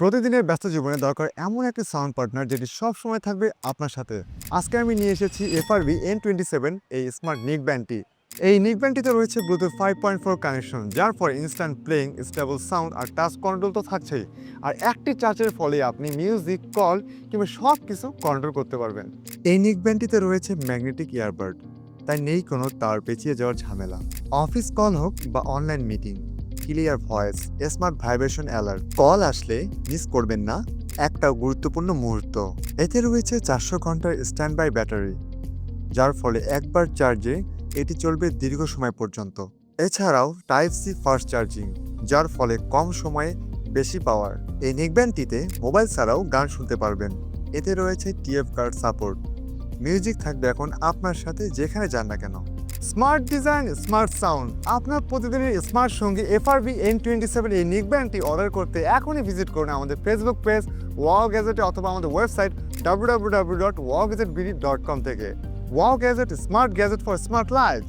প্রতিদিনের ব্যস্ত জীবনে দরকার এমন একটি সাউন্ড পার্টনার যেটি সবসময় থাকবে আপনার সাথে। আজকে আমি নিয়ে এসেছি FRV N27 এই স্মার্ট নিক ব্যান্ডটি। এই নিক ব্যান্ডটিতে রয়েছে ব্লুটুথ 5.4 কানেকশন, যার ফলে ইনস্ট্যান্ট প্লেইং, স্টেবল সাউন্ড আর টাচ কন্ট্রোল তো থাকছেই। আর একটি চার্জের ফলে আপনি মিউজিক, কল কিংবা সব কিছু কন্ট্রোল করতে পারবেন। এই নিক ব্যান্ডটিতে রয়েছে ম্যাগনেটিক ইয়ারবাড, তাই নেই কোনো তার পেঁচিয়ে যাওয়ার ঝামেলা। অফিস কল হোক বা online meeting, clear voice, smart vibration alert, call আসলে মিস করবেন না একটা গুরুত্বপূর্ণ মুহূর্ত। এতে রয়েছে 400 ঘন্টার স্ট্যান্ড বাই ব্যাটারি, যার ফলে একবার চার্জে এটি চলবে দীর্ঘ সময় পর্যন্ত। এছাড়াও টাইপ সি ফাস্ট চার্জিং, যার ফলে কম সময়ে বেশি পাওয়ার। এই নেকব্যান্ডটিতে মোবাইল ছাড়াও গান শুনতে পারবেন। এতে রয়েছে TF কার্ড সাপোর্ট। মিউজিক থাকবে এখন আপনার সাথে যেখানে যান না কেন। স্মার্ট ডিজাইন, স্মার্ট সাউন্ড, আপনার প্রতিদিনের স্মার্ট সঙ্গী FRV N27 এই নিক ব্যান্ডটি অর্ডার করতে এখনই ভিজিট করুন আমাদের ফেসবুক পেজ ওয়াও গ্যাজেটে অথবা আমাদের ওয়েবসাইট www.wowgadgetbd.com থেকে। Wow gadget, smart gadget for smart life.